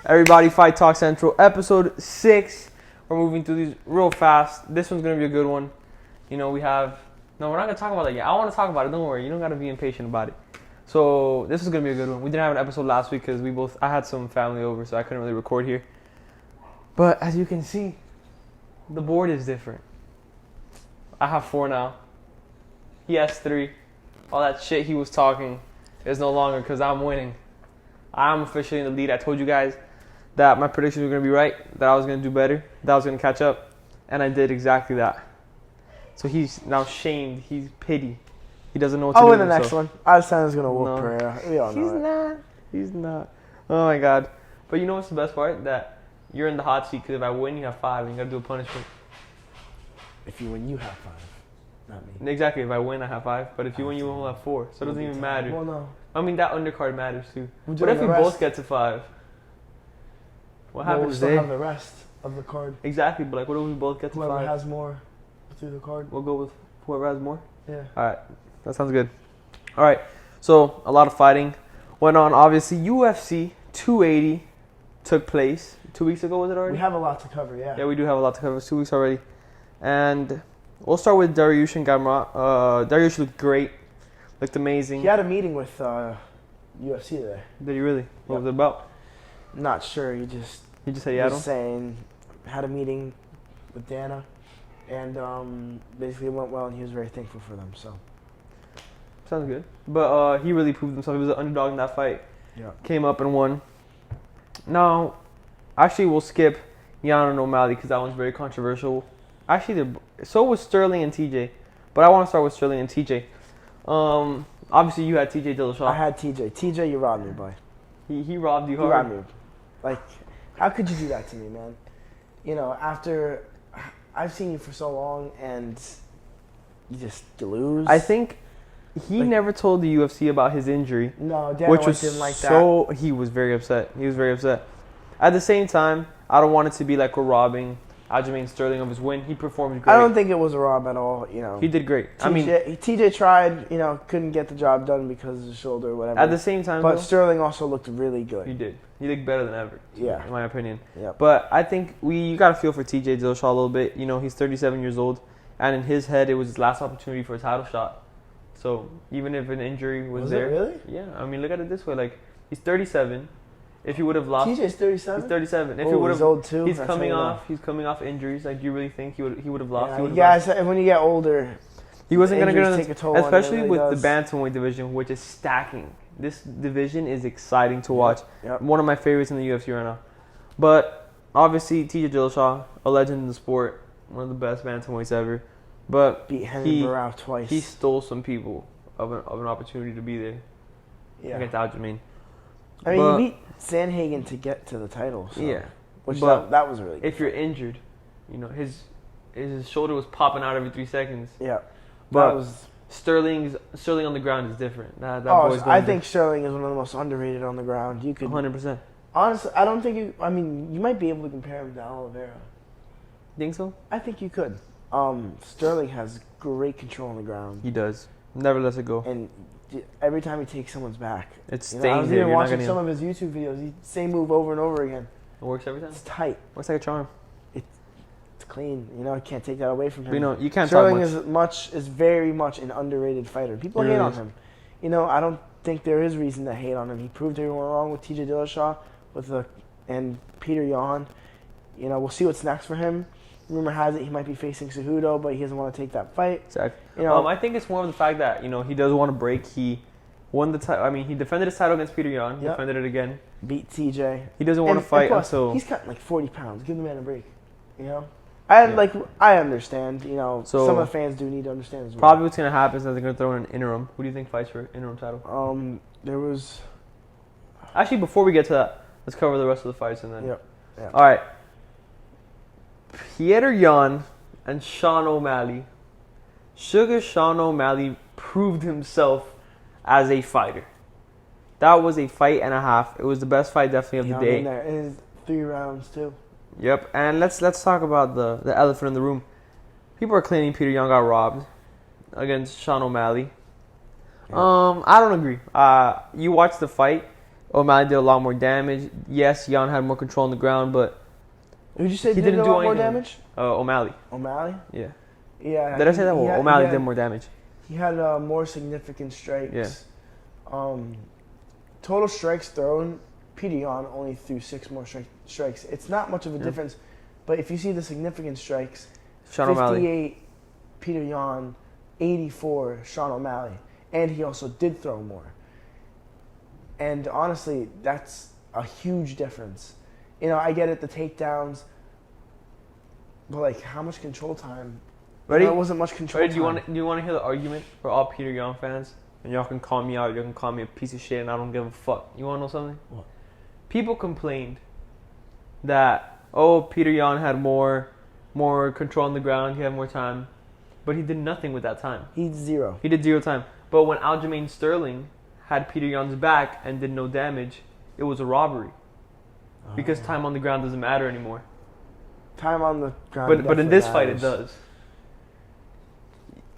Everybody, Fight Talk Central, episode 6. We're moving through these real fast. This one's gonna be a good one. You know, we have. No, we're not gonna talk about that yet. I want to talk about it. Don't worry. You don't gotta be impatient about it. So this is gonna be a good one. We didn't have an episode last week because I had some family over, so I couldn't really record here. But as you can see, the board is different. I have 4 now. He has 3. All that shit he was talking is no longer because I'm winning. I'm officially in the lead. I told you guys that my predictions were going to be right, that I was going to do better, that I was going to catch up, and I did exactly that. So he's now shamed. He's pity. He doesn't know what to do. I'll win the next one. Alessandro's going to whoop Pereira. We all know He's not. He's not. Oh, my God. But you know what's the best part? That you're in the hot seat because if I win, you have 5, and you got to do a punishment. If you win, you have 5. Not me. Exactly. If I win, I have 5. But if you win, you will have 4. So it doesn't even matter. Well, no. I mean, that undercard matters, too. What if we both get to 5? What happens we still have the rest of the card. Exactly, but like, what if we both get to 5? Whoever has more through the card. We'll go with whoever has more? Yeah. All right. That sounds good. All right. So, a lot of fighting went on. Obviously, UFC 280 took place 2 weeks ago, was it already? We have a lot to cover, yeah. Yeah, we do have a lot to cover. It's 2 weeks already. And we'll start with Dariush and Gamrot. Dariush looked great. Looked amazing. He had a meeting with UFC today. Did he really? What was it about? Not sure. He just said yeah. Was saying had a meeting with Dana, and basically it went well, and he was very thankful for them. So sounds good. But he really proved himself. He was an underdog in that fight. Yeah. Came up and won. Now, actually, we'll skip Yan and O'Malley because that one's very controversial. Actually, so was Sterling and TJ, but I want to start with Sterling and TJ. Obviously, you had TJ Dillashaw. I had TJ. TJ, you robbed me, boy. He robbed you hard. You robbed me. Like, how could you do that to me, man? You know, after I've seen you for so long and you lose. I think he never told the UFC about his injury. No, Dana which was didn't like that. So he was very upset. At the same time, I don't want it to be like we're robbing Aljamain Sterling of his win. He performed great. I don't think it was a rob at all. You know, he did great. TJ tried. You know, couldn't get the job done because of his shoulder or whatever. At the same time, but Sterling also looked really good. He did. He looked better than ever. Yeah, in my opinion. Yeah. But I think you got to feel for TJ Dillashaw a little bit. You know, he's 37 years old, and in his head, it was his last opportunity for a title shot. So even if an injury was there, it really? Yeah. I mean, look at it this way: like he's 37. If he would have lost, TJ's 37. He's 37. If he would have, he's old too. He's coming off injuries. Like, do you really think he would have lost? Yeah, when you get older, he wasn't going to take a toll. Especially really with does. the bantamweight division, which is stacking. This division is exciting to watch. Yep. One of my favorites in the UFC right now. But obviously, TJ Dillashaw, a legend in the sport, one of the best bantamweights ever. But beat Henry Barao twice. He stole some people of an opportunity to be there. Yeah. Against Aljamain. I mean, he beat Sandhagen to get to the title. So, yeah. Which that was really good. If you're injured, you know, his shoulder was popping out every 3 seconds. Yeah. But Sterling on the ground is different. I think Sterling is one of the most underrated on the ground. You could 100%. Honestly, I don't think you. I mean, you might be able to compare him to Oliveira. Think so? I think you could. Sterling has great control on the ground. He does. Never lets it go. And every time he takes someo's back, it's staying I was there. even watching some of his YouTube videos. Same move over and over again. It works every time. It's tight. Works like a charm. It's clean. You know, you can't take that away from him. But, you know, you can't Sterling talk much. is very much an underrated fighter. People hate on him. You know, I don't think there is reason to hate on him. He proved everyone wrong with TJ Dillashaw and Peter Yan. You know, we'll see what's next for him. Rumor has it he might be facing Cejudo, but he doesn't want to take that fight. Exactly. You know, I think it's more of the fact that, you know, he does want to break. He won the title. I mean, he defended his title against Peter Yan. He defended it again. Beat TJ. He doesn't want to fight until he's cutting like 40 pounds. Give the man a break. You know, I understand. You know, some of the fans do need to understand as well. Probably what's gonna happen is that they're gonna throw in an interim. Who do you think fights for interim title? There was. Actually, before we get to that, let's cover the rest of the fights and then. Yep. All right. Petr Yan and Sean O'Malley. Sugar Sean O'Malley proved himself as a fighter. That was a fight and a half. It was the best fight definitely of the day. And 3 rounds too. Yep. And let's talk about the elephant in the room. People are claiming Petr Yan got robbed against Sean O'Malley. Yeah. I don't agree. You watch the fight. O'Malley did a lot more damage. Yes, Jan had more control on the ground, but Who'd you say he did a lot more anything. damage? O'Malley. O'Malley? Yeah. Yeah. Did I say that? Well, O'Malley did more damage. He had more significant strikes. Yeah. Total strikes thrown, Peter Yan only threw 6 more strikes. It's not much of a difference, but if you see the significant strikes, Sean 58 O'Malley. Peter Yan, 84 Sean O'Malley, and he also did throw more. And honestly, that's a huge difference. You know, I get it, the takedowns, but like, how much control time? Ready? There wasn't much control Ready? time. Do you want to hear the argument for all Peter Yan fans? And y'all can call me out. You can call me a piece of shit, and I don't give a fuck. You want to know something? What? People complained that Peter Yan had more control on the ground. He had more time, but he did nothing with that time. He's 0. He did 0 time. But when Aljamain Sterling had Peter Yan's back and did no damage, it was a robbery because time on the ground doesn't matter anymore. Time on the ground. But in this fight, it does.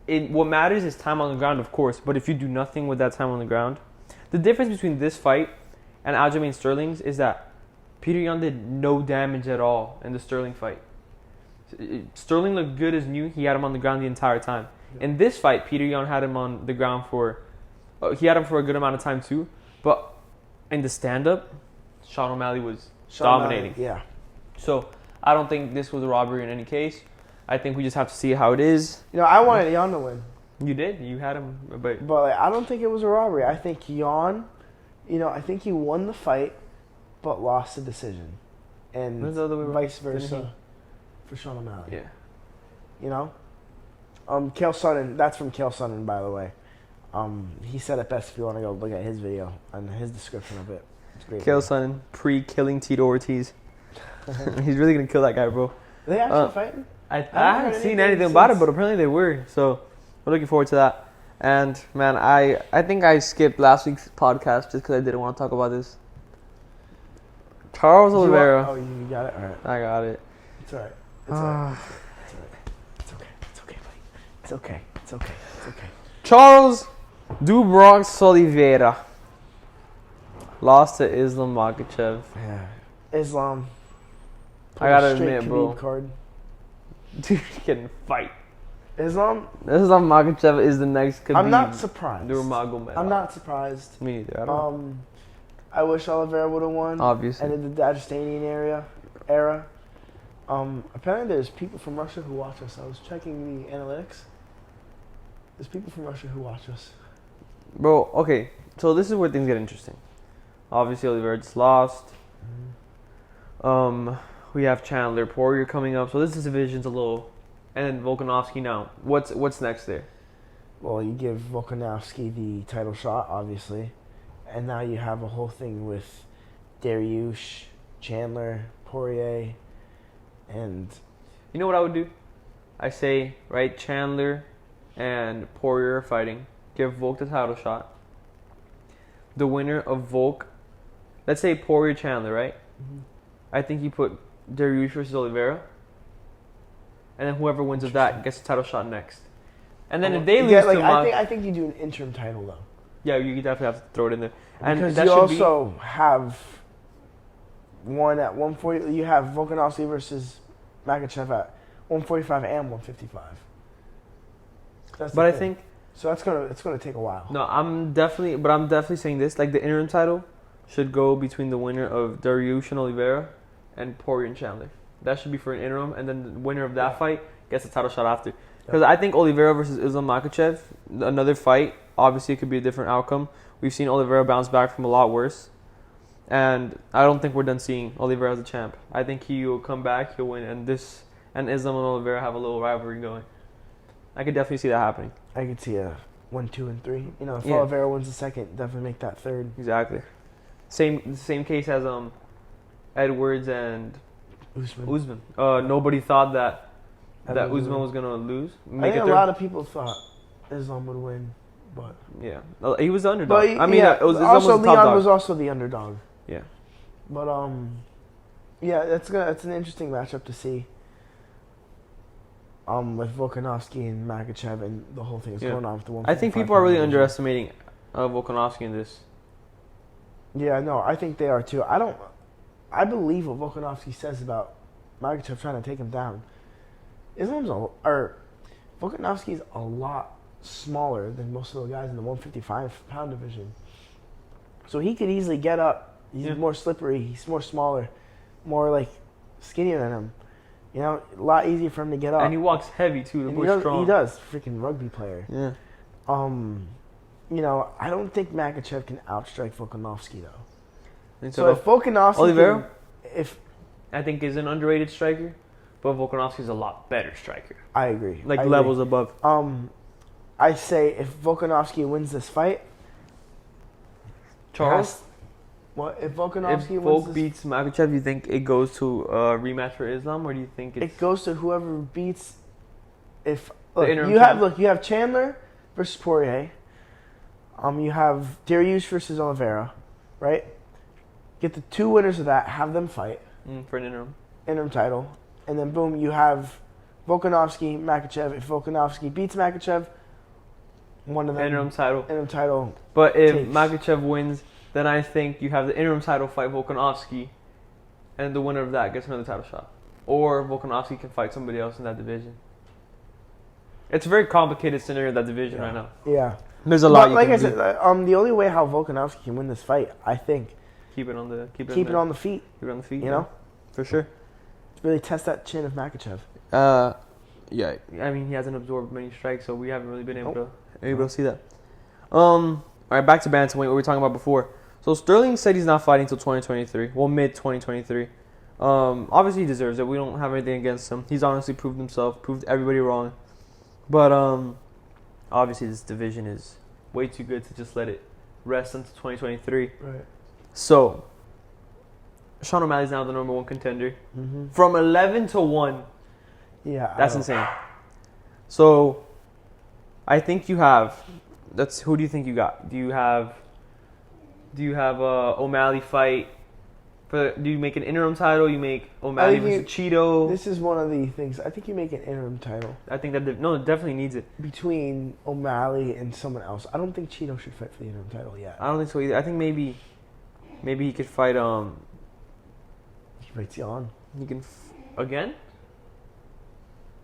What matters is time on the ground, of course. But if you do nothing with that time on the ground, the difference between this fight and Aljamain Sterling's is that Peter Yan did no damage at all in the Sterling fight. Sterling looked good as new. He had him on the ground the entire time. In this fight, Peter Yan had him on the ground for a good amount of time too. But in the stand-up, Sean O'Malley was dominating. Yeah. So I don't think this was a robbery in any case. I think we just have to see how it is. You know, I wanted Yan to win. You did. You had him, but like, I don't think it was a robbery. I think Yan, I think he won the fight, but lost the decision, and vice versa for Sean O'Malley. Yeah. You know, Cael Sonnen. That's from Cael Sonnen, by the way. He said it best if you want to go look at his video and his description of it. It's great. Cael Sonnen pre-killing Tito Ortiz. He's really gonna kill that guy, bro. Are they actually fighting? I haven't seen anything about it, but apparently they were. So we're looking forward to that. And man, I think I skipped last week's podcast just because I didn't want to talk about this. Charles Oliveira. Oh, you got it. All right. I got it. It's all right. It's all right. It's okay. It's okay, buddy. It's okay. It's okay. It's okay. Charles Dubrox Oliveira lost to Islam Makhachev. Yeah. Islam. I gotta admit, bro. Card. Dude, he can fight. Islam Makhachev is the next Khabib. I'm not surprised. Nurmagomedov. I'm not surprised. Me neither. I don't. I wish Oliveira would have won. Obviously. And in the Dagestanian era. Apparently there's people from Russia who watch us. I was checking the analytics. There's people from Russia who watch us. Bro, okay. So this is where things get interesting. Obviously, Oliveira just lost. We have Chandler Poirier coming up. So this division's a little... And then Volkanovski now. What's next there? Well, you give Volkanovski the title shot, obviously. And now you have a whole thing with Dariush, Chandler, Poirier, and... You know what I would do? I say, right, Chandler and Poirier are fighting. Give Volk the title shot. The winner of Volk... Let's say Poirier-Chandler, right? Mm-hmm. I think you put Dariush versus Oliveira. And then whoever wins of that gets the title shot next. And then if they lose to I think you do an interim title, though. Yeah, you definitely have to throw it in there. And because that you also have one at 140. You have Volkanovski versus Makhachev at 145 and 155. But I think so. It's gonna take a while. No, I'm definitely saying this. Like the interim title should go between the winner of Dariush and Oliveira and Poirier and Chandler. That should be for an interim, and then the winner of that fight gets the title shot after. Because I think Oliveira versus Islam Makhachev, another fight, obviously it could be a different outcome. We've seen Oliveira bounce back from a lot worse. And I don't think we're done seeing Oliveira as a champ. I think he will come back, he'll win, and Islam and Oliveira have a little rivalry going. I could definitely see that happening. I could see a 1, 2, and 3. You know, if Oliveira wins the second, definitely make that third. Exactly. Same case as Edwards and Usman. Nobody thought that Usman was gonna lose. I think a lot of people thought Islam would win, but yeah, he was the underdog. But, Leon was also the underdog. Yeah, but that's an interesting matchup to see. With Volkanovski and Makhachev and the whole thing is going on with the one. I think people are really underestimating Volkanovski in this. Yeah, no, I think they are too. I believe what Volkanovski says about Makhachev trying to take him down. Volkanovski is a lot smaller than most of the guys in the 155-pound division. So he could easily get up. He's more slippery. He's more smaller, more like skinnier than him. You know, a lot easier for him to get up. And he walks heavy too. The boy's strong. He does. Freaking rugby player. Yeah. You know, I don't think Makhachev can outstrike Volkanovski though. So if Volkanovski, Oliveira, I think is an underrated striker, but Volkanovski's a lot better striker. I agree. Like levels above. I say if Volkanovski wins this fight, Charles, if Volkanovski if wins Volk beats Makhachev, you think it goes to a rematch for Islam, or do you think it goes to whoever beats? If you have Chandler versus Poirier, you have Dariush versus Oliveira, right? Get the two winners of that, have them fight for an interim title, and then boom, you have Volkanovski, Makhachev. If Volkanovski beats Makhachev, one of them interim title. But if Makhachev wins, then I think you have the interim title fight Volkanovski, and the winner of that gets another title shot, or Volkanovski can fight somebody else in that division. It's a very complicated scenario that division right now. Yeah, there's a lot. Like I said, the only way how Volkanovski can win this fight, I think, keep it on the feet. Keep it on the feet. You know, for sure. Really test that chin of Makhachev. Yeah. I mean, he hasn't absorbed many strikes, so we haven't really been able to see that. All right, back to bantamweight. What we were talking about before. So Sterling said he's not fighting until 2023. Well, mid 2023. Obviously he deserves it. We don't have anything against him. He's honestly proved himself, proved everybody wrong. But obviously this division is way too good to just let it rest until 2023. Right. So Sean O'Malley's now the number one contender. Mm-hmm. From 11-1. Yeah. That's insane. So I think you have. Who do you think you got? Do you have O'Malley fight? Do you make an interim title? You make O'Malley versus Cheeto? This is one of the things. I think you make an interim title. I think that it definitely needs it between O'Malley and someone else. I don't think Cheeto should fight for the interim title yet. I don't think so either. I think maybe he could fight. He fights Jan. He can again.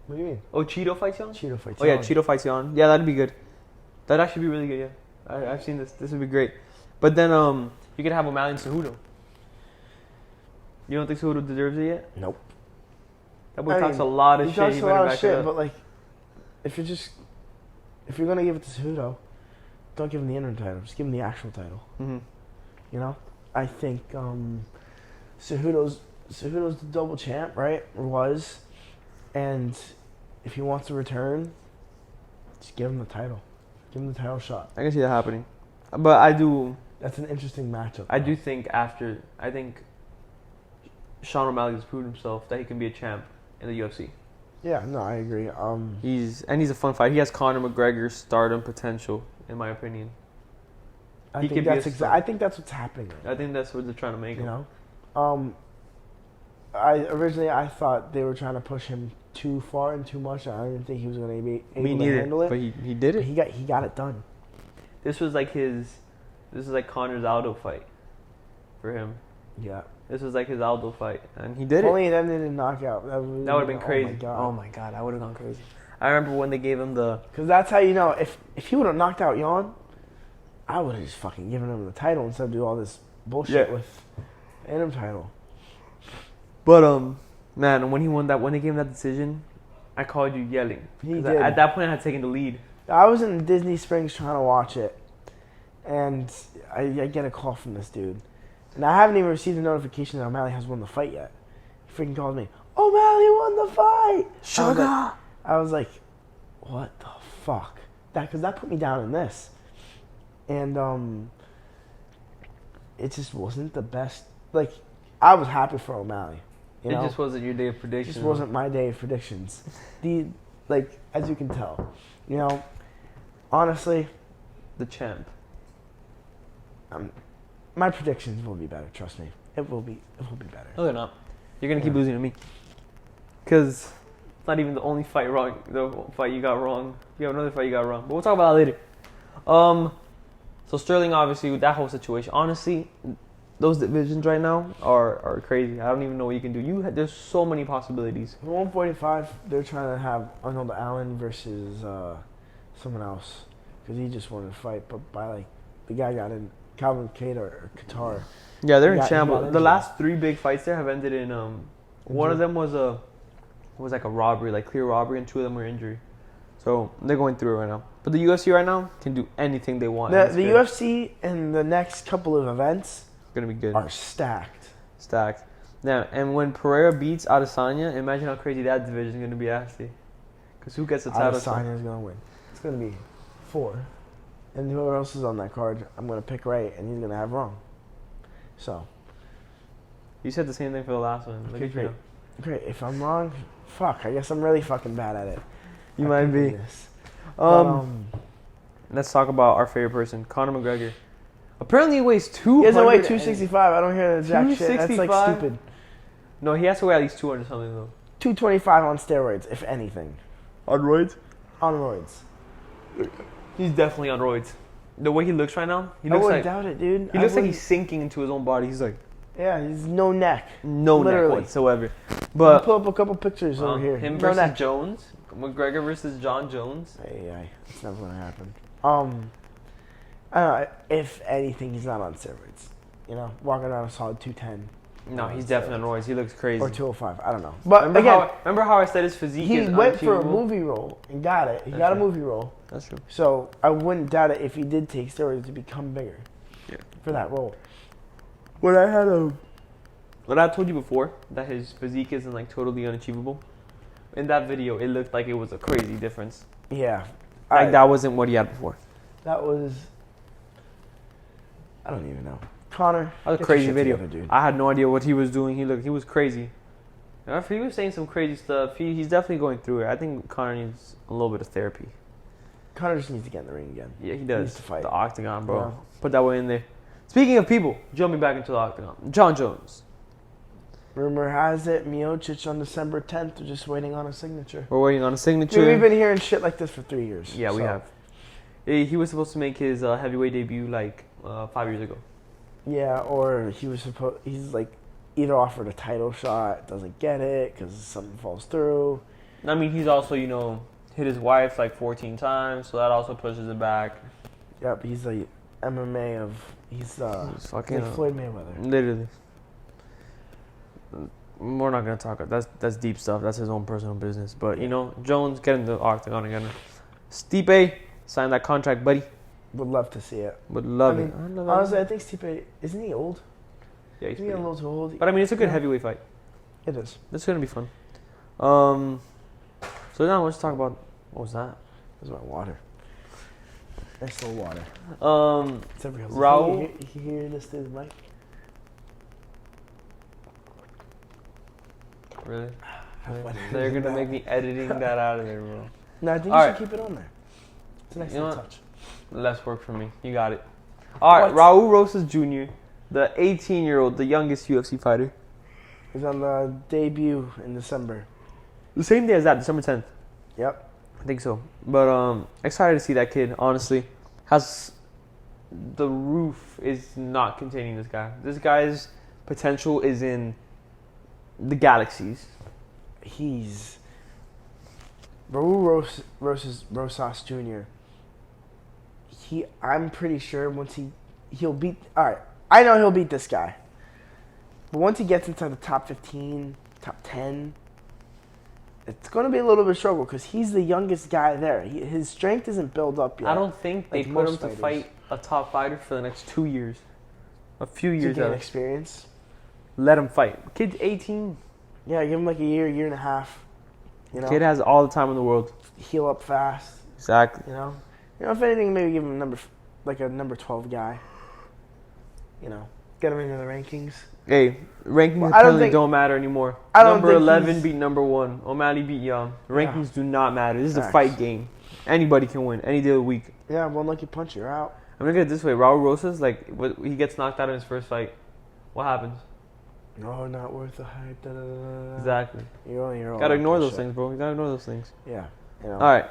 What do you mean? Oh, Cheeto fights Jan? Cheeto fights Jan. Oh, yeah, Cheeto fights Jan. Yeah, that'd be good. That'd actually be really good, yeah. I've seen this. This would be great. But then you could have O'Malley and Cejudo. You don't think Cejudo deserves it yet? Nope. That boy talks a lot of shit. He talks a lot of shit, but like, if you're going to give it to Cejudo, don't give him the interim title. Just give him the actual title. Mm-hmm. You know? I think Cejudo's the double champ, right? Or was. And if he wants to return, just give him the title. Give him the title shot. I can see that happening. But I do... That's an interesting matchup. I do think I think Sean O'Malley has proved himself that he can be a champ in the UFC. Yeah, no, I agree. He's a fun fight. He has Conor McGregor's stardom potential, in my opinion. I think that's what's happening right now. I think that's what they're trying to make him. You know? I thought they were trying to push him too far and too much. I didn't think he was going to be able to handle it. But he did it. He got it done. This was like Conor's Aldo fight for him. Yeah. This was like his Aldo fight, and he did Only it ended in knockout. That would have been crazy. Oh my god, I would have gone crazy. I remember when they gave him because that's how you know if he would have knocked out Jan, I would have just fucking given him the title instead of do all this bullshit with the interim title. But man, when they gave him that decision, I called you yelling. He did. At that point, I had taken the lead. I was in Disney Springs trying to watch it, and I get a call from this dude. And I haven't even received a notification that O'Malley has won the fight yet. He freaking called me, O'Malley won the fight! Sugar! I was like, what the fuck? Because that put me down in this. And it just wasn't the best. Like, I was happy for O'Malley. It just wasn't your day of predictions. It just wasn't my day of predictions. As you can tell. You know, honestly. The champ. My predictions will be better, trust me. It will be better. No, they're not. You're going to keep losing to me. Because it's not even the only fight wrong. The fight you got wrong. You have another fight you got wrong. But we'll talk about that later. So Sterling, obviously, with that whole situation, honestly, those divisions right now are crazy. I don't even know what you can do. There's so many possibilities. 145, they're trying to have Arnold Allen versus someone else because he just wanted to fight, but the guy got in Calvin Cade or Qatar. Yeah, they're in shambles. The last 3 big fights there have ended in one of them was like a robbery, like clear robbery, and 2 of them were injury. So they're going through it right now. But the UFC right now can do anything they want. The UFC and the next couple of events gonna be good. Are stacked. Yeah, and when Pereira beats Adesanya, imagine how crazy that division is gonna be actually. Because who gets the title? Adesanya is gonna win. It's gonna be 4, and whoever else is on that card, I'm gonna pick right, and he's gonna have wrong. So. You said the same thing for the last one. Okay, great. If I'm wrong, fuck. I guess I'm really fucking bad at it. You might be. Let's talk about our favorite person, Conor McGregor. Apparently he weighs 200. He doesn't weigh 265. I don't hear the jack shit. That's like stupid. No, he has to weigh at least 200 something though. 225 on steroids, if anything. On roids? On roids. He's definitely on roids. The way he looks right now, I wouldn't doubt it, dude. He looks like he's sinking into his own body. He's like, yeah, he's no neck. No neck whatsoever. But pull up a couple pictures over here. Him versus Jones. McGregor versus John Jones. It's never gonna happen. I don't know. If anything, he's not on steroids. You know, walking around a solid 210. No, he's definitely on roids. He looks crazy. Or 205. I don't know. But remember how I said his physique is he went for a movie role and got it. He got a movie role. That's true. So I wouldn't doubt it if he did take steroids to become bigger. Yeah. For that role. What I told you before, that his physique isn't like totally unachievable. In that video, it looked like it was a crazy difference. Yeah. That wasn't what he had before. That was... I don't even know. Conor. That was a crazy video. Together, I had no idea what he was doing. He was crazy. If he was saying some crazy stuff, he's definitely going through it. I think Conor needs a little bit of therapy. Conor just needs to get in the ring again. Yeah, he does. He needs to fight. The octagon, bro. Yeah. Put that way in there. Speaking of people, jumping back into the octagon. John Jones. Rumor has it, Miocic on December 10th. We're just waiting on a signature. We're waiting on a signature. Dude, we've been hearing shit like this for 3 years. Yeah, we have. He was supposed to make his heavyweight debut like 5 years ago. Yeah, or he's like either offered a title shot, doesn't get it because something falls through. I mean, he's also, hit his wife like 14 times, so that also pushes it back. Yep, he's the MMA of... He's fucking like Floyd Mayweather. Literally. We're not going to talk... That's deep stuff. That's his own personal business. But, Jones getting the octagon again. Stipe signed that contract, buddy. Would love to see it. Would love it. Honestly, I think Stipe... Isn't he old? Yeah, he's a little too old. But, I mean, it's a good heavyweight fight. It is. It's going to be fun. So now let's talk about... What was that? That was my water. Nice little water. Raul... You hear this through the mic? Really? They're going to make me editing that out of there, bro. No, I think you should keep it on there. It's a nice little touch. Less work for me. You got it. All right, Raul Rosas Jr., the 18-year-old, the youngest UFC fighter. He's on the debut in December. The same day as that, December 10th. Yep. I think so. But excited to see that kid, honestly. The roof is not containing this guy. This guy's potential is in the galaxies. He's Raul Rosas Jr. I'm pretty sure once he'll beat... All right, I know he'll beat this guy. But once he gets into the top 15, top 10, it's going to be a little bit of struggle because he's the youngest guy there. His strength isn't built up yet. I don't think they put him to fight a top fighter for the next 2 years. A few years to gain experience. Let him fight. Kid's 18. Yeah, give him like a year and a half. Kid has all the time in the world. Heal up fast. Exactly. If anything, maybe give him a number 12 guy. Get him into the rankings. Hey, rankings don't matter anymore. Number 11 beat number 1. O'Malley beat Young. Rankings do not matter. This is a fight game. Anybody can win any day of the week. Yeah, one lucky punch, you're out. I'm going to get it this way. Raul Rosas, he gets knocked out in his first fight. What happens? No, not worth the hype. Da, da, da, da. Exactly. You're gotta ignore those things, bro. You gotta ignore those things. Yeah. All right.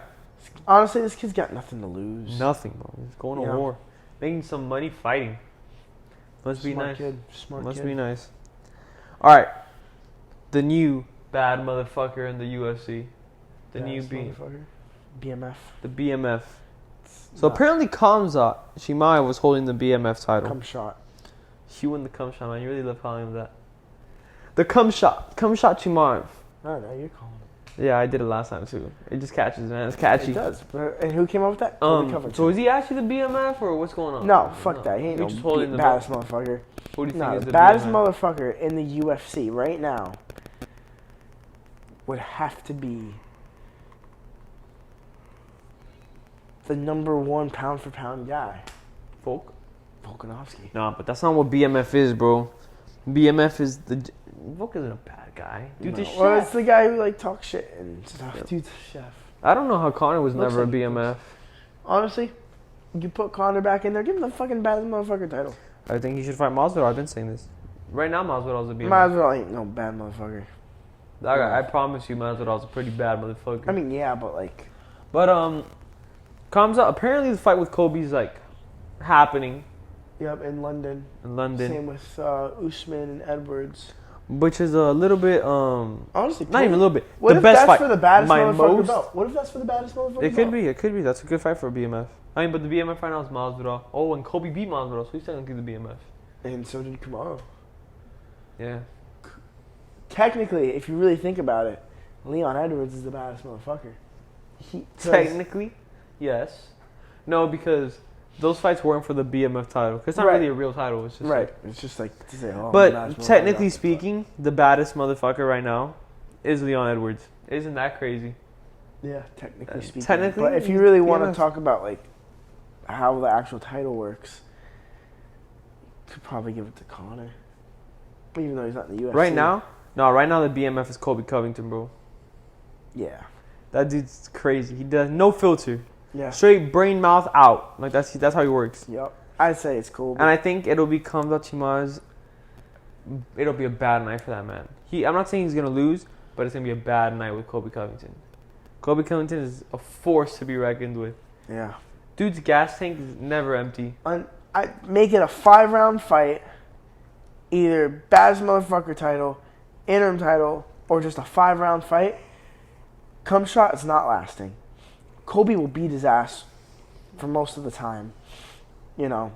Honestly, this kid's got nothing to lose. Nothing, bro. He's going to war. making some money fighting. Must be nice. Smart kid. Be nice. All right, the new bad motherfucker in the UFC, the new motherfucker. BMF. The BMF. So apparently, Kamzat Chimaev was holding the BMF title. Cum shot. You and the cum shot, man. You really love calling him that. The cum shot Chimaev. I don't know. You're calling it. Yeah, I did it last time too. It just catches, man. It's catchy. It does. And who came up with that? So is he actually the BMF or what's going on? No, fuck that. He ain't just no holding the baddest motherfucker. Who do you think is the baddest BMF? motherfucker in the UFC right now would have to be the number 1 pound for pound guy. Volkanovski. No, but that's not what BMF is, bro. BMF is the... Volk isn't a bad guy. Dude's a chef. Well, it's the guy who like talks shit and stuff. Yep. Dude's a chef. I don't know how Conor was never like a BMF. Honestly, you put Conor back in there, give him the fucking baddest motherfucker title. I think he should fight Masvidal. I've been saying this. Right now, Masvidal's a BMF. Masvidal ain't no bad motherfucker. I promise you, Masvidal's a pretty bad motherfucker. I mean, yeah, but like... But, Kamzat, apparently the fight with Kobe's, like, happening. Yep, in London. Same with Usman and Edwards. Which is a little bit, honestly, not even a little bit. What the if best that's fight. for the baddest My motherfucker most, belt? What if that's for the baddest motherfucker It could be. That's a good fight for a BMF. I mean, but the BMF right now is Masvidal. Oh, and Kobe beat Masvidal, so he's technically the BMF. And so did Kamaru. Yeah. Technically, if you really think about it, Leon Edwards is the baddest motherfucker. Technically, yes. No, because those fights weren't for the BMF title. Because it's not really a real title. It's just right. It's just like to say, oh, but technically speaking, the baddest motherfucker right now is Leon Edwards. Isn't that crazy? Yeah, technically speaking. Technically, but if you really want to talk about like how the actual title works, you could probably give it to Conor. Even though he's not in the UFC. Right now? No, right now the BMF is Colby Covington, bro. Yeah. That dude's crazy. He does no filter. Yeah. Straight brain mouth out. Like that's how he works. Yep. I'd say it's cool. And I think it'll be Kamzat Chimaev's. It'll be a bad night for that man. I'm not saying he's gonna lose, but it's gonna be a bad night with Colby Covington. Colby Covington is a force to be reckoned with. Yeah. Dude's gas tank is never empty. I make it a 5-round fight. Either baddest motherfucker title, interim title, or just a 5-round fight. Cum shot is not lasting. Kobe will beat his ass for most of the time. You know,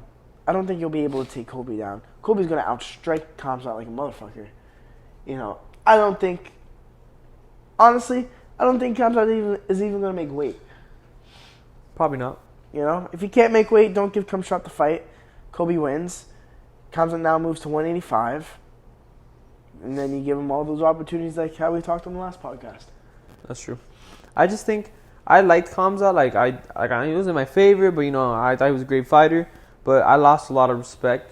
I don't think you'll be able to take Kobe down. Kobe's going to outstrike Kamzat like a motherfucker. You know, honestly, I don't think Kamzat is even going to make weight. Probably not. You know, if he can't make weight, don't give Kamzat the fight. Kobe wins. Kamzat now moves to 185. And then you give him all those opportunities like how we talked on the last podcast. That's true. I just think I liked Kamzat. He wasn't my favorite, but I thought he was a great fighter. But I lost a lot of respect.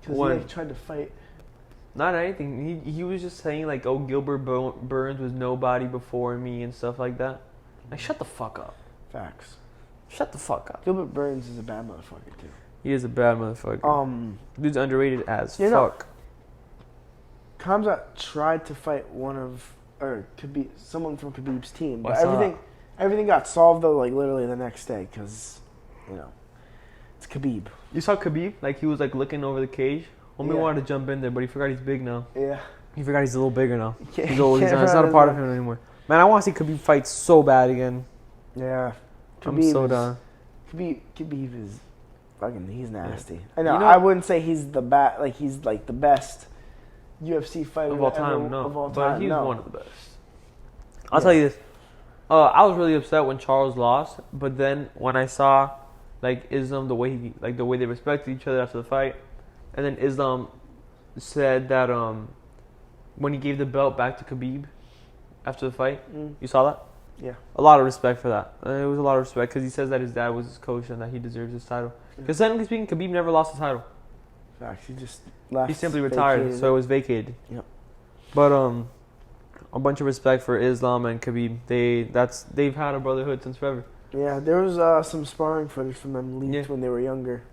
Because he tried to fight. Not anything. He was just saying like, oh, Gilbert Burns was nobody before me and stuff like that. Like, shut the fuck up. Facts. Shut the fuck up. Gilbert Burns is a bad motherfucker too. He is a bad motherfucker. Dude's underrated as fuck. Kamzat tried to fight someone from Khabib's team, but everything got solved though, like literally the next day, because it's Khabib. You saw Khabib? Like he was like looking over the cage. Homie wanted to jump in there, but he forgot he's big now. Yeah. He forgot he's a little bigger now. He's old. It's not a part of him anymore. Man, I want to see Khabib fight so bad again. Yeah. I'm so done. Khabib is fucking. He's nasty. I know. I wouldn't say he's the best UFC fighter of all time. But he's one of the best. I'll tell you this. I was really upset when Charles lost, but then when I saw like Islam, the way they respected each other after the fight, and then Islam said that when he gave the belt back to Khabib after the fight, you saw that? Yeah. A lot of respect for that. It was a lot of respect because he says that his dad was his coach and that he deserves his title. Because technically speaking, Khabib never lost the title. Facts. He just left. He simply retired, so it was vacated. Yep. But a bunch of respect for Islam and Khabib. They've had a brotherhood since forever. Yeah, there was some sparring footage from them leaked when they were younger.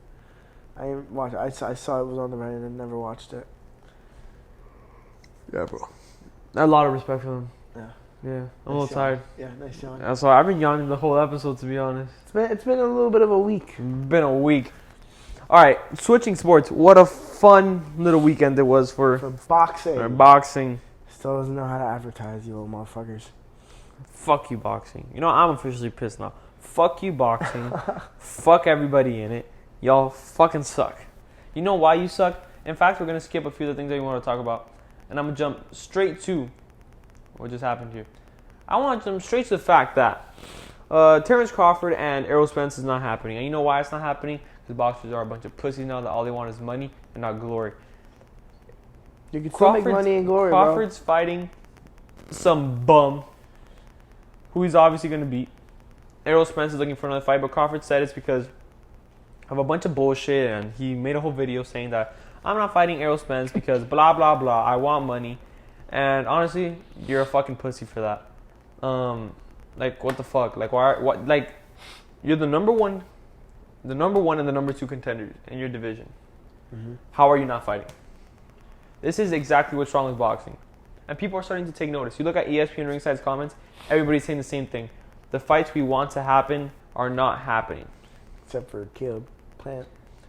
I didn't watch it. I saw it was on the Reddit and never watched it. Yeah, bro. A lot of respect for them. Yeah. Yeah, I'm a little tired. Yeah, nice yawn. That's why I've been yawning the whole episode, to be honest. It's been a little bit of a week. Been a week. All right, switching sports. What a fun little weekend it was for boxing. Boxing. Still doesn't know how to advertise, you little motherfuckers. Fuck you, boxing. You know, I'm officially pissed now. Fuck you, boxing. Fuck everybody in it. Y'all fucking suck. You know why you suck? In fact, we're going to skip a few of the things that we want to talk about. And I'm going to jump straight to what just happened here. I want to jump straight to the fact that Terrence Crawford and Errol Spence is not happening. And you know why it's not happening? Because boxers are a bunch of pussies now that all they want is money and not glory. You can still make money and glory, Crawford's fighting some bum who he's obviously going to beat. Errol Spence is looking for another fight, but Crawford said it's because of a bunch of bullshit, and he made a whole video saying that I'm not fighting Errol Spence because blah, blah, blah, I want money. And honestly, you're a fucking pussy for that. Like, what the fuck? Like, why? What? Like, you're the number one and the number 2 contenders in your division. Mm-hmm. How are you not fighting? This is exactly what's wrong with boxing. And people are starting to take notice. You look at ESPN Ringside's comments, everybody's saying the same thing. The fights we want to happen are not happening. Except for Caleb Plant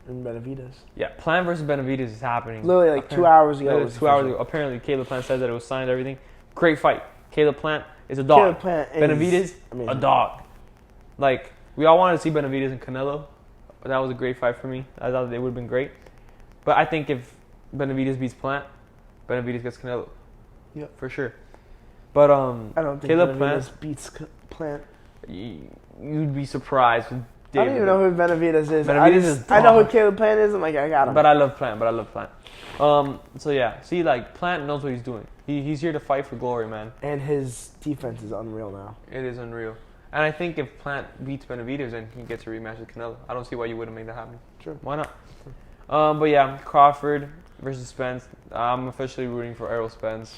and Benavidez. Yeah, Plant versus Benavidez is happening. Literally like 2 hours ago. 2 hours ago. Apparently, Caleb Plant said that it was signed and everything. Great fight. Caleb Plant is a dog. Caleb Plant Benavidez, a dog. Like, we all wanted to see Benavidez and Canelo. That was a great fight for me. I thought they would have been great. But I think if Benavidez beats Plant, Benavidez gets Canelo. Yep. For sure. But I don't think Caleb Benavidez beats Plant. You'd be surprised with David. I don't even know who Benavidez is. I know who Caleb Plant is. I'm like, I got him. But I love Plant. So yeah, see, like, Plant knows what he's doing. He's here to fight for glory, man. And his defense is unreal now. It is unreal. And I think if Plant beats Benavidez, then he gets a rematch with Canelo. I don't see why you wouldn't make that happen. Sure. Why not? But yeah, Crawford versus Spence. I'm officially rooting for Errol Spence.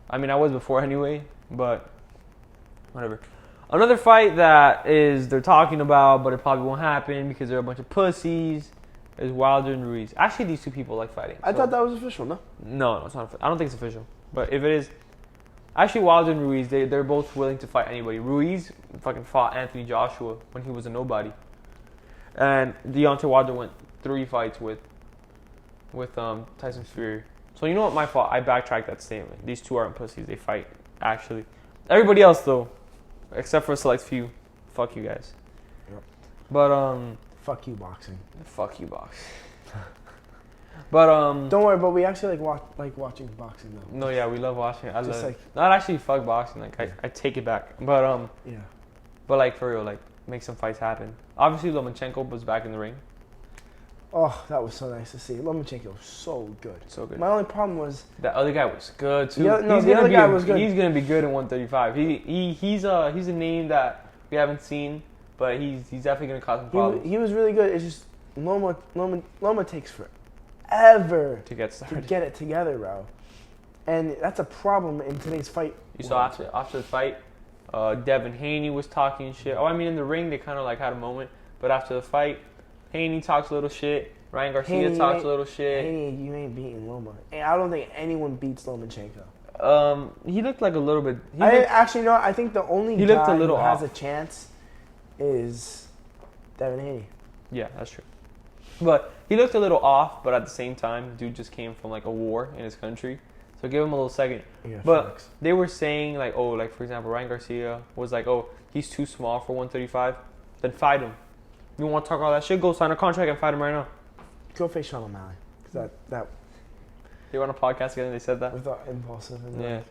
I mean, I was before anyway, but whatever. Another fight that they're talking about, but it probably won't happen because they're a bunch of pussies, is Wilder and Ruiz. Actually, these two people like fighting. I thought that was official, no? No, it's not. I don't think it's official. But if it is, actually, Wilder and Ruiz, they're both willing to fight anybody. Ruiz fucking fought Anthony Joshua when he was a nobody, and Deontay Wilder went 3 fights with Tyson Fury. So you know what? My fault. I backtracked that statement. These two aren't pussies. They fight, actually. Everybody else, though, except for a select few, fuck you guys. Yep. But fuck you, boxing. Fuck you, boxing. But don't worry, but we actually like watching boxing though. No, yeah, we love watching. I just love not actually fuck boxing. Like I take it back. But yeah. But like for real, like make some fights happen. Obviously, Lomachenko was back in the ring. Oh, that was so nice to see. Lomachenko was so good. So good. My only problem was that other guy was good too. The other guy was good. He's gonna be good in 135. He's a name that we haven't seen, but he's definitely gonna cause some problems. He was really good. It's just Loma takes forever to get started. To get it together, bro. And that's a problem in today's fight. You saw after the fight, Devin Haney was talking shit. Oh, I mean in the ring they kind of like had a moment, but after the fight, Haney talks a little shit. Ryan Garcia talks a little shit. Haney, you ain't beating Loma. I don't think anyone beats Lomachenko. He looked like a little bit. I think the only guy who has a chance is Devin Haney. Yeah, that's true. But he looked a little off, but at the same time, dude just came from like a war in his country. So give him a little second. Yeah, but they were saying like, oh, like for example, Ryan Garcia was like, oh, he's too small for 135. Then fight him. You want to talk all that shit? Go sign a contract and fight him right now. Go face Sean O'Malley. Because that. They were on a podcast again and they said that. Without impulsive. And yeah.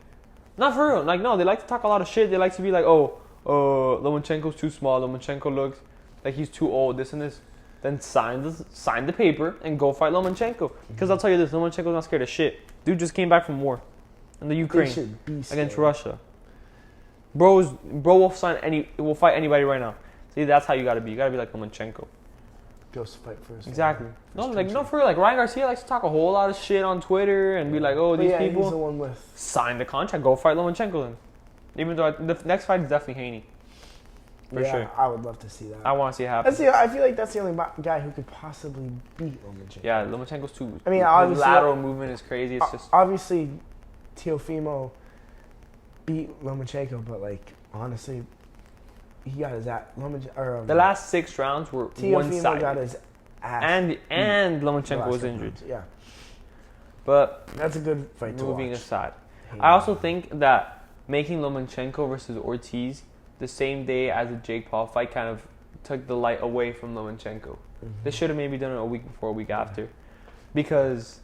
Not for real. Like, no, they like to talk a lot of shit. They like to be like, oh, Lomachenko's too small. Lomachenko looks like he's too old, this and this. Then sign the paper and go fight Lomachenko. Because I'll tell you this, Lomachenko's not scared of shit. Dude just came back from war in the Ukraine against Russia. Bro will fight anybody right now. See, that's how you gotta be. You gotta be like Lomachenko. Goes to fight first. Exactly. No, for real. Like Ryan Garcia likes to talk a whole lot of shit on Twitter and be like, oh, these people. He's the one with sign the contract. Go fight Lomachenko then. Even though the next fight is definitely Haney. For sure. I would love to see that. I want to see it happen. I feel like that's the only guy who could possibly beat Lomachenko. Yeah, Lomachenko's too. I mean, obviously, his lateral movement is crazy. It's just obviously Teofimo beat Lomachenko, but like honestly, he got his ass. The last 6 rounds were one-sided. Teofimo got his ass. And the Lomachenko last was couple injured. rounds. Yeah, But that's a good fight to moving watch. aside, I also think that making Lomachenko versus Ortiz the same day as the Jake Paul fight kind of took the light away from Lomachenko. Mm-hmm. They should have maybe done it a week before, a week after, because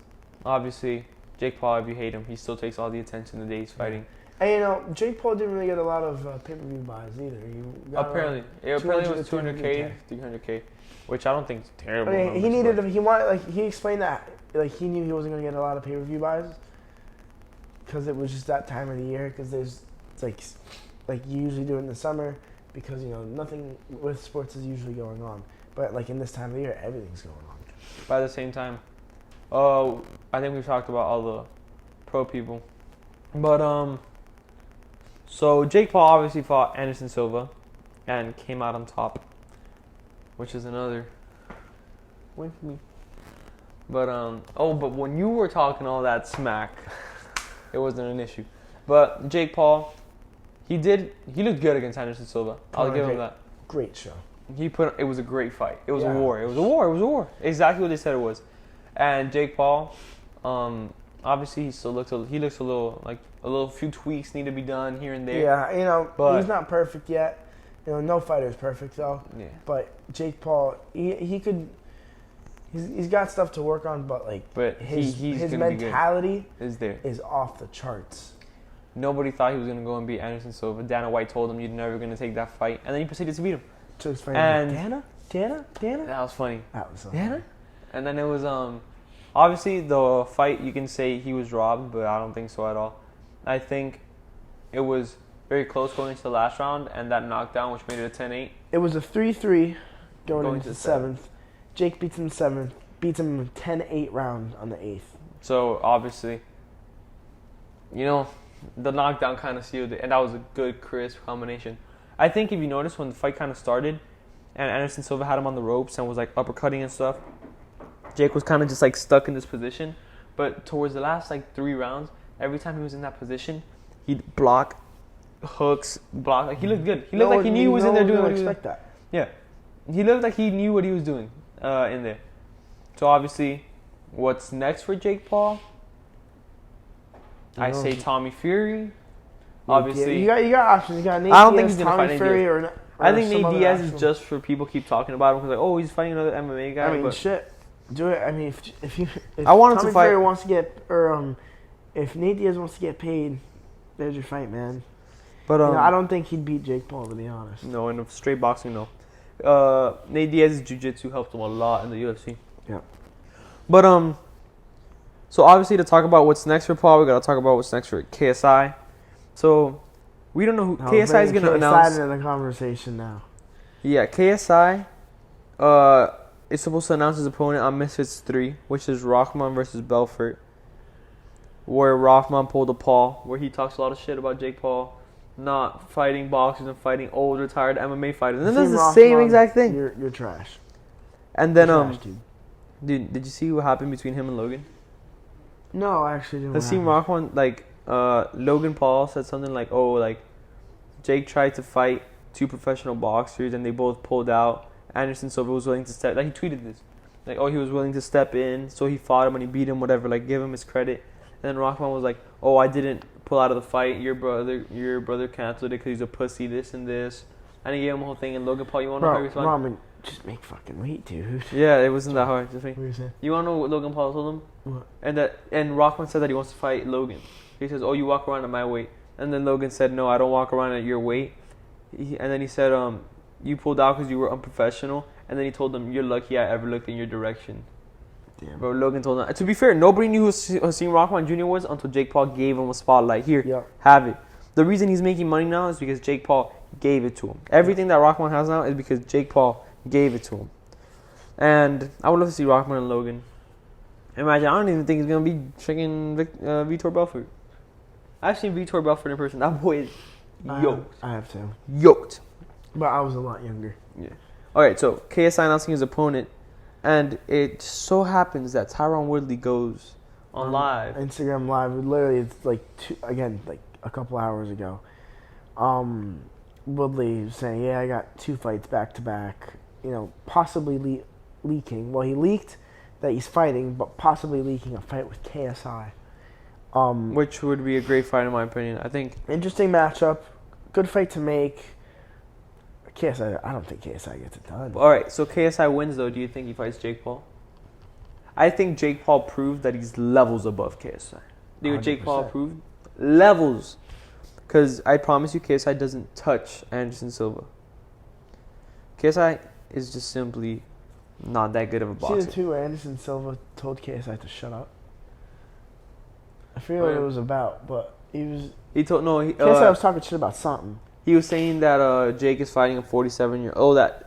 obviously Jake Paul, if you hate him, he still takes all the attention the day he's fighting. And you know, Jake Paul didn't really get a lot of pay-per-view buys either. He got Apparently it was 200K, 300K, which I don't think is terrible. I mean, he explained that he knew he wasn't going to get a lot of pay-per-view buys because it was just that time of the year. Because it's like you usually do it in the summer because nothing with sports is usually going on. But like in this time of the year, everything's going on. But at the same time, I think we've talked about all the pro people, but so Jake Paul obviously fought Anderson Silva and came out on top, which is another win for me. But but when you were talking all that smack, it wasn't an issue. But Jake Paul, he looked good against Anderson Silva. I'll give him that. Great show. It was a great fight. It was a war. It was a war. Exactly what they said it was. And Jake Paul, obviously he looks a little few tweaks need to be done here and there. Yeah, but he's not perfect yet. No fighter is perfect though. Yeah. But Jake Paul, he's got stuff to work on, but his mentality is off the charts. Nobody thought he was gonna go and beat Anderson Silva. Dana White told him you're never gonna take that fight, and then he proceeded to beat him. So it's funny. And Dana. That was funny. That was so Dana. funny. And then it was obviously the fight you can say he was robbed, but I don't think so at all. I think it was very close going into the last round, and that knockdown, which made it a 10-8. It was a 3-3 going into the 7th. Jake beats him 7th, beats him 10-8 round on the 8th. So obviously, the knockdown kind of sealed it, and that was a good, crisp combination. I think if you notice when the fight kind of started, and Anderson Silva had him on the ropes and was uppercutting and stuff, Jake was kind of just stuck in this position. But towards the last 3 rounds, every time he was in that position, he'd block, hooks, block. He looked good. He looked like he knew he was in there doing what he was doing. That. Yeah, he looked like he knew what he was doing in there. So obviously, what's next for Jake Paul? I say Tommy Fury. Obviously, you got options. You got Nate I don't think Diaz, he's gonna Tommy fight Nate Fury, Diaz. or I think Nate Diaz actual. is just for people keep talking about him because he's fighting another MMA guy. I mean, but shit. Do it. I mean, if I wanted Tommy to fight, Fury wants to get if Nate Diaz wants to get paid, there's your fight, man. But I don't think he'd beat Jake Paul, to be honest. No, in straight boxing, no. Nate Diaz's jiu-jitsu helped him a lot in the UFC. Yeah. But so obviously to talk about what's next for Paul, we gotta talk about what's next for KSI. So we don't know who KSI is gonna announce. In the conversation now. Yeah, KSI is supposed to announce his opponent on Misfits 3, which is Rahman versus Belfort, where Rahman pulled a Paul, where he talks a lot of shit about Jake Paul not fighting boxers and fighting old retired MMA fighters. And then that's the same exact thing. You're trash. And then trash, dude, did you see what happened between him and Logan? No, I actually didn't. Hasim Rahman, Logan Paul said something Jake tried to fight 2 professional boxers and they both pulled out. Anderson Silva was willing to step. He tweeted this, he was willing to step in, so he fought him and he beat him, whatever. Give him his credit. And then Rahman was like, "Oh, I didn't pull out of the fight. Your brother canceled it because he's a pussy. This and this." And he gave him the whole thing. And Logan Paul, you want to know how he responded? Rahman, just make fucking weight, dude. Yeah, it wasn't that hard. Just What you say? You want to know what Logan Paul told him? What? And Rahman said that he wants to fight Logan. He says, "Oh, you walk around at my weight." And then Logan said, "No, I don't walk around at your weight." And then he said, "You pulled out because you were unprofessional." And then he told him, "You're lucky I ever looked in your direction." Damn. Bro, Logan told him. To be fair, nobody knew who Hasim Rahman Jr. was until Jake Paul gave him a spotlight. Here, have it. The reason he's making money now is because Jake Paul gave it to him. Everything that Rahman has now is because Jake Paul gave it to him. And I would love to see Rahman and Logan. Imagine, I don't even think he's going to be freaking Vitor Belfort. I've seen Vitor Belfort in person. That boy is yoked. I have to. Yoked. But I was a lot younger. Yeah. Alright, so KSI announcing his opponent. And it so happens that Tyron Woodley goes on live. Instagram Live. Literally, it's a couple hours ago. Woodley saying, "Yeah, I got 2 fights back to back. Possibly leaking. Well, he leaked that he's fighting, but possibly leaking a fight with KSI. Which would be a great fight in my opinion. I think interesting matchup, good fight to make. KSI, I don't think KSI gets it done. All right, so KSI wins though. Do you think he fights Jake Paul? I think Jake Paul proved that he's levels above KSI. Do you know what Jake Paul 100%. proved? Levels. Because I promise you, KSI doesn't touch Anderson Silva. KSI is just simply not that good of a boxer. See the two where Anderson Silva told KSI to shut up? I forget what it was about, but KSI was talking shit about something. He was saying that Jake is fighting a 47-year-old. That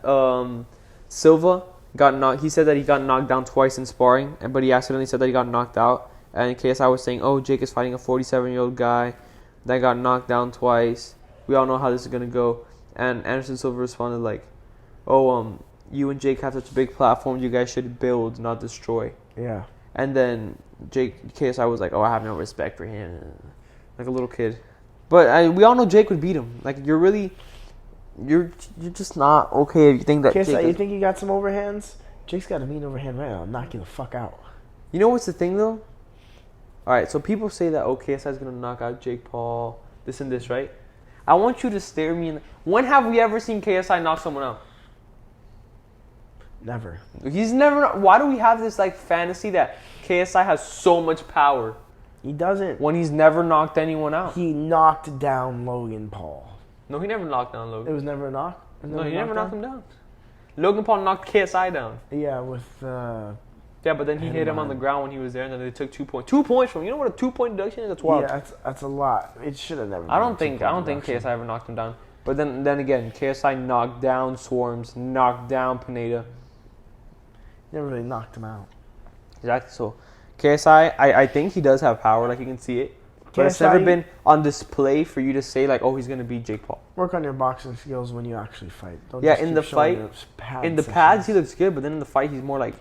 Silva got knocked. He said that he got knocked down twice in sparring, but he accidentally said that he got knocked out. And KSI was saying, "Oh, Jake is fighting a 47-year-old guy that got knocked down twice. We all know how this is gonna go." And Anderson Silva responded like, "Oh, you and Jake have such a big platform. You guys should build, not destroy." Yeah. And then KSI was like, "Oh, I have no respect for him," like a little kid. But we all know Jake would beat him. Like you're just not okay if you think that. KSI, you think he got some overhands? Jake's got a mean overhand right now. Knock you the fuck out. You know what's the thing though? All right, so people say that KSI is gonna knock out Jake Paul, this and this, right? I want you to stare me in. When have we ever seen KSI knock someone out? Never. He's never. Why do we have this like fantasy that KSI has so much power? He doesn't. When he's never knocked anyone out. He knocked down Logan Paul. No, he never knocked down Logan. It was never a knock? No, he never knocked him down. Logan Paul knocked KSI down. Yeah, with... yeah, but then he hit him on the ground when he was there, and then they took 2 points. 2 points from... You know what a 2-point deduction is? That's wild. Yeah, that's a lot. It should have never been I don't think KSI ever knocked him down. But then again, KSI knocked down Swarms, knocked down Pineda. Never really knocked him out. Exactly. So KSI, I think he does have power, like you can see it. But it's never been on display for you to say like, oh, he's gonna beat Jake Paul. Work on your boxing skills when you actually fight. Don't yeah, just in keep the showing fight, in the pads he looks good, but then in the fight he's more like,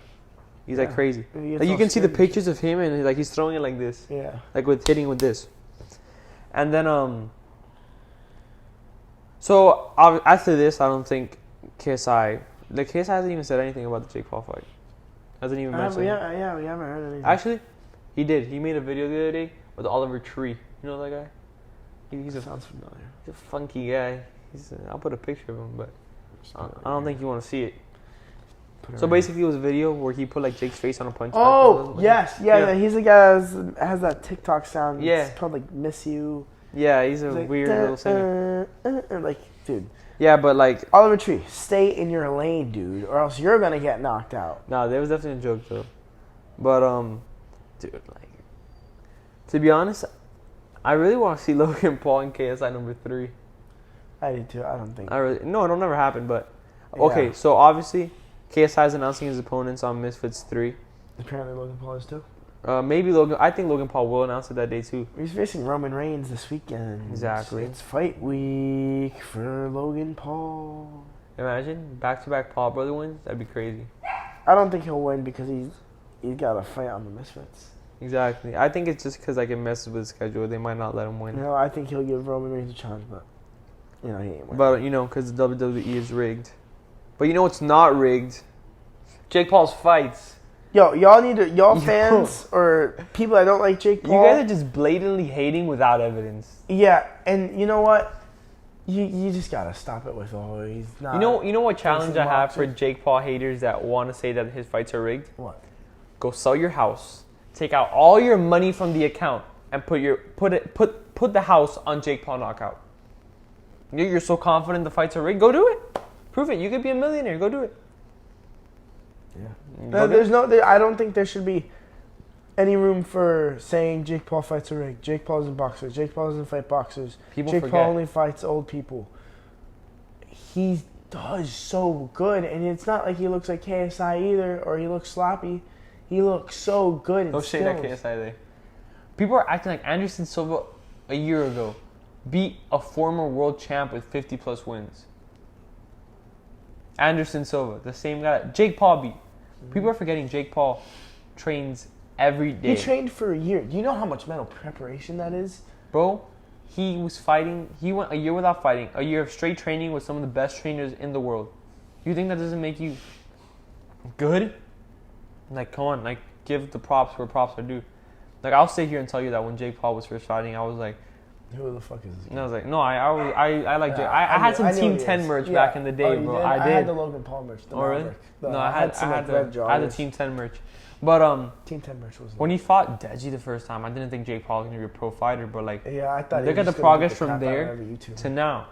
he's like crazy. Like you can see the pictures of him and like he's throwing it like this. Yeah. Like hitting with this. And then so after this, I don't think KSI hasn't even said anything about the Jake Paul fight. Hasn't even mentioned. We haven't heard anything. Actually, he did. He made a video the other day with Oliver Tree. You know that guy? Sounds familiar. He's a funky guy. I'll put a picture of him, but I don't think you want to see it. So basically, it was a video where he put like Jake's face on a punch. Oh, yes. Yeah. He's the guy that has that TikTok sound. Yeah. It's called like "Miss You." Yeah, he's a weird little singer. Like, dude. Yeah, but like Oliver Tree, stay in your lane, dude, or else you're gonna get knocked out. Nah, that was definitely a joke though. But dude, like, to be honest, I really want to see Logan Paul and KSI number 3. I do too. I don't think. No, it'll never happen. But okay, so obviously, KSI is announcing his opponents on Misfits 3. Apparently, Logan Paul is too. Maybe Logan. I think Logan Paul will announce it that day too. He's facing Roman Reigns this weekend. Exactly. It's fight week for Logan Paul. Imagine back-to-back Paul brother wins. That'd be crazy. I don't think he'll win because he's got a fight on the Misfits. Exactly. I think it's just because like it messes with his schedule. They might not let him win. No, I think he'll give Roman Reigns a challenge, but he ain't winning. But because the WWE is rigged. But you know what's not rigged? Jake Paul's fights. Yo, y'all need to, y'all fans or people that don't like Jake Paul. You guys are just blatantly hating without evidence. Yeah, and you know what? You just gotta stop it with he's not. You know what challenge I have for Jake Paul haters that want to say that his fights are rigged? What? Go sell your house, take out all your money from the account, and put the house on Jake Paul knockout. You're so confident the fights are rigged. Go do it. Prove it. You could be a millionaire. Go do it. Yeah. I don't think there should be any room for saying Jake Paul fights are rigged. Jake Paul isn't a boxer. Jake Paul doesn't fight boxers. Jake Paul only fights old people. He does so good, and it's not like he looks like KSI either, or he looks sloppy. He looks so good. Don't shade that KSI there. People are acting like Anderson Silva a year ago beat a former world champ with 50+ wins. Anderson Silva, the same guy that Jake Paul beat. People are forgetting Jake Paul trains every day. He trained for a year. Do you know how much mental preparation that is? Bro, he was fighting. He went a year without fighting. A year of straight training with some of the best trainers in the world. You think that doesn't make you good. Like, come on, like, give the props where props are due. Like, I'll sit here and tell you that when Jake Paul was first fighting, I was like, who the fuck is this? and I was like, no, I like Jake. I had some Team 10 merch back in the day, bro. I did. I had the Logan Paul merch. Oh, really? No, I had the Team 10 merch. But Team 10 merch was when he fought Deji the first time, I didn't think Jake Paul was gonna be a pro fighter, but like, yeah, I thought. Look at the progress from there to now.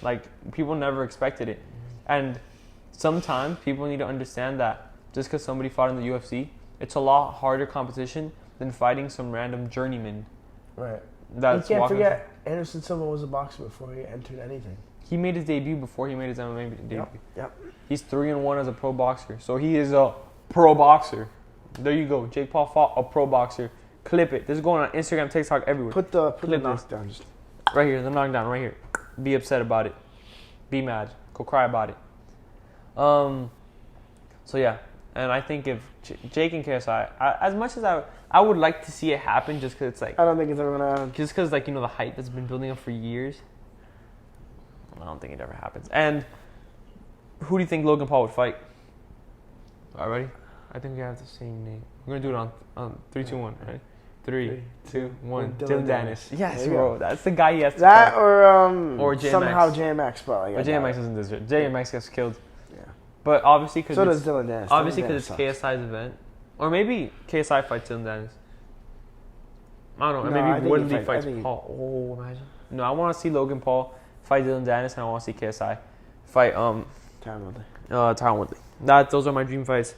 Like, people never expected it, and sometimes people need to understand that just because somebody fought in the UFC, it's a lot harder competition than fighting some random journeyman. Right. That's you can't forget, Anderson Silva was a boxer before he entered anything. He made his debut before he made his MMA debut. Yep. He's 3-1 as a pro boxer, so he is a pro boxer. There you go. Jake Paul fought a pro boxer. Clip it. This is going on Instagram, TikTok, everywhere. Put the knockdown. Just right here, the knockdown, right here. Be upset about it. Be mad. Go cry about it. So yeah, and I think if Jake and KSI, as much as I would like to see it happen, just because it's like, I don't think it's ever gonna happen. Just because, like, you know, the hype that's been building up for years. I don't think it ever happens. And who do you think Logan Paul would fight? All right, ready? I think we have the same name. We're gonna do it on 3, 2, 1. Right? 3, 2, 1. Dylan Dennis. Yes, bro. That's the guy he has to that fight. or JMX. Somehow JMX, but But JMX doesn't deserve. JMX gets killed. Yeah. But obviously, because so does Dylan Dennis. Obviously, because it's KSI's event, or maybe KSI fights Dylan Dennis. I don't know. No, maybe Woodley fights Paul. Oh, imagine. No, I want to see Logan Paul fight Dylan Dennis, and I want to see KSI fight Tyron Woodley. Tyron Woodley. Those are my dream fights.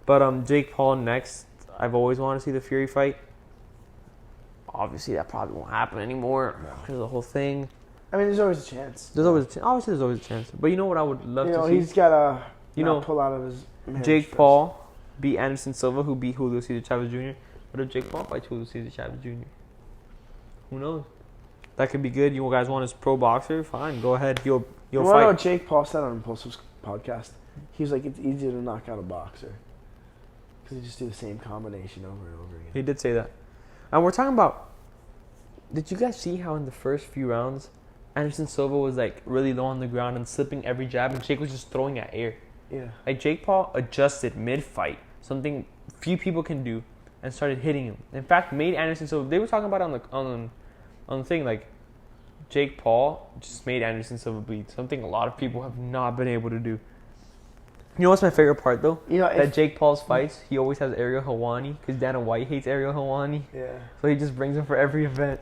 But Jake Paul next. I've always wanted to see the Fury fight. Obviously, that probably won't happen anymore because of the whole thing. I mean, there's always a chance. Obviously, there's always a chance. But you know what I would love to see? He's got to pull out of his Jake first. Paul beat Anderson Silva, who beat Julio Cesar Chavez Jr. What if Jake Paul fights Julio Cesar Chavez Jr.? Who knows? That could be good. You guys want his pro boxer? Fine, go ahead. You'll fight. You know what Jake Paul said on Impulsive's podcast? He was like, it's easier to knock out a boxer because you just do the same combination over and over again. He did say that. And we're talking about, did you guys see how in the first few rounds, Anderson Silva was like really low on the ground and slipping every jab, and Jake was just throwing at air? Yeah. Like, Jake Paul adjusted mid-fight, something few people can do, and started hitting him. In fact, made Anderson Silva, they were talking about it on the thing, like, Jake Paul just made Anderson Silva bleed, something a lot of people have not been able to do. You know what's my favorite part, though? That Jake Paul's fights, he always has Ariel Helwani, because Dana White hates Ariel Helwani. Yeah. So he just brings him for every event.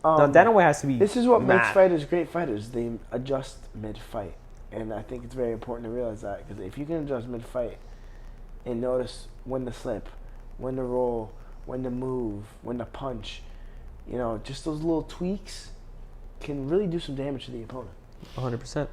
Now, Dana White has to be This is what mad. makes fighters great fighters. They adjust mid-fight. And I think it's very important to realize that, because if you can adjust mid-fight and notice when to slip, when to roll, when to move, when to punch, just those little tweaks can really do some damage to the opponent. 100%.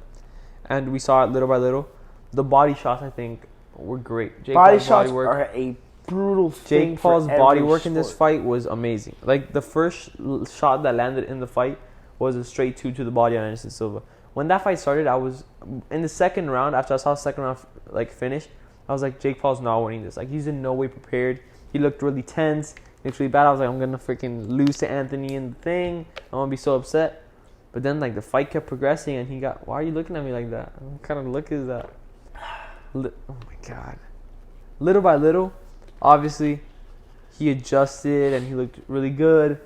And we saw it little by little. The body shots, I think, were great. Body shots are a brutal thing. Jake Paul's body work in this fight was amazing. Like, the first shot that landed in the fight was a straight 2 to the body on Anderson Silva. When that fight started, I was in the second round. After I saw the second round finish, I was like, Jake Paul's not winning this. Like, he's in no way prepared. He looked really tense. He looked really bad. I was like, I'm gonna freaking lose to Anthony in the thing. I'm gonna be so upset. But then, like, the fight kept progressing, and he got. Why are you looking at me like that? What kind of look is that? Oh my God. Little by little, obviously, he adjusted and he looked really good.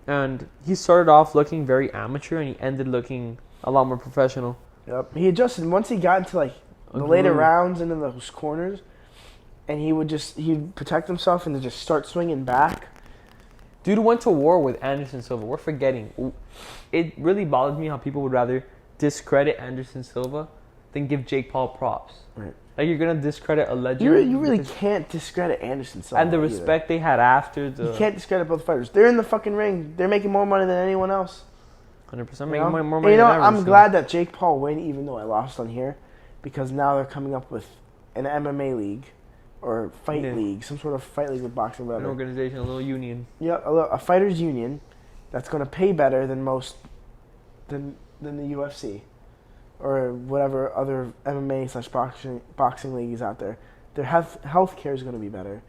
And he started off looking very amateur, and he ended looking a lot more professional. Yep. He adjusted once he got into like the later rounds into those corners, and he'd protect himself and then just start swinging back. Dude went to war with Anderson Silva. We're forgetting. It really bothered me how people would rather discredit Anderson Silva than give Jake Paul props. Right. Like, you're gonna discredit a legend. You really can't discredit Anderson Silva. And the respect they had after the. You can't discredit both fighters. They're in the fucking ring. They're making more money than anyone else. 100% making more money than ever. I'm glad that Jake Paul win, even though I lost on here, because now they're coming up with an MMA league or fight league, some sort of fight league with boxing, whatever. An organization, a little union. Yeah, a fighters union that's going to pay better than than the UFC or whatever other MMA/boxing league is out there. Their health care is going to be better.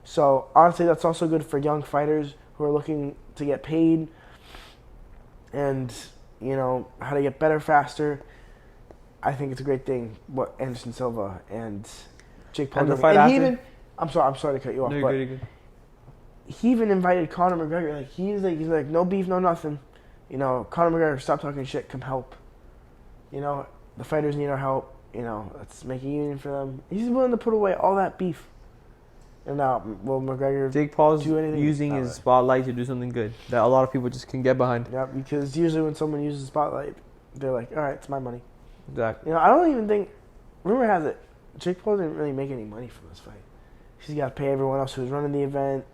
So honestly, that's also good for young fighters who are looking to get paid and how to get better faster. I think it's a great thing what Anderson Silva and Jake Paul And the doing. fight And he after? even, I'm sorry to cut you off, No, but you're good. he even invited Conor McGregor. Like he's like no beef, no nothing. You know, Conor McGregor, stop talking shit. Come help. You know, the fighters need our help. You know, let's make a union for them. He's willing to put away all that beef. And now, will McGregor Jake Paul's do anything? using Not his really. spotlight to do something good that a lot of people just can get behind. Yeah, because usually when someone uses the spotlight, they're like, all right, it's my money. Exactly. You know, I don't even think, rumor has it, Jake Paul didn't really make any money from this fight. He's got to pay everyone else who was running the event,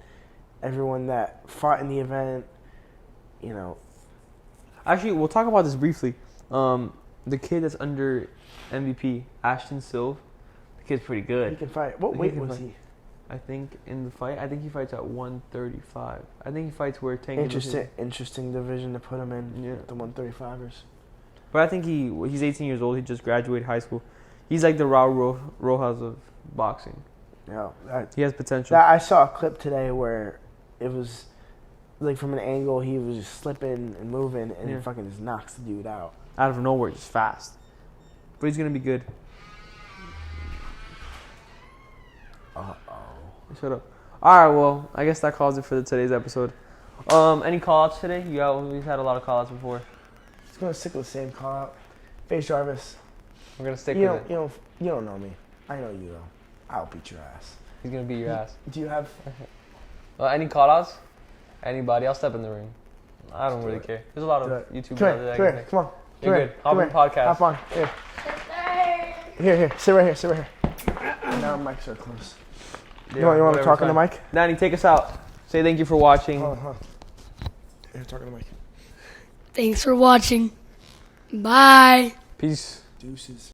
everyone that fought in the event, you know. Actually, we'll talk about this briefly. The kid that's under MVP, Ashton Silva, the kid's pretty He good. can fight. What He weight can was fight. he? I think in the fight, I think he fights at 135. I think he fights where Tank. Interesting division to put him in, Yeah. the 135ers. But I think he's 18 years old. He just graduated high school. He's like the Raul Rojas of boxing. Yeah, He has potential. I saw a clip today where it was like from an angle he was just slipping and moving and Yeah. he fucking just knocks the dude out. Out of nowhere, just fast. But he's gonna be good. Shut up. All right, well, I guess that calls it for today's episode. Any call-outs today? We've had a lot of call-outs before. It's gonna stick with the same call out. Face Jarvis. We're gonna stick You with don't, it. you don't know me. I know you though. I'll beat your ass. He's gonna beat your ass. Do you have? Any call-outs? Anybody? I'll step in the ring. I don't really care. There's a lot Do of it. YouTube Come guys that I here, can come pick. on. You're Come good. here, Hop come on here. podcast. Hop on. Here. Sit right here. Sit right here. Now mics are close. Yeah, you want to whatever, talk it's on the fine. mic? Danny, take us out. Say thank you for watching. Hold on. Here, talk on the mic. Thanks for watching. Bye. Peace. Deuces.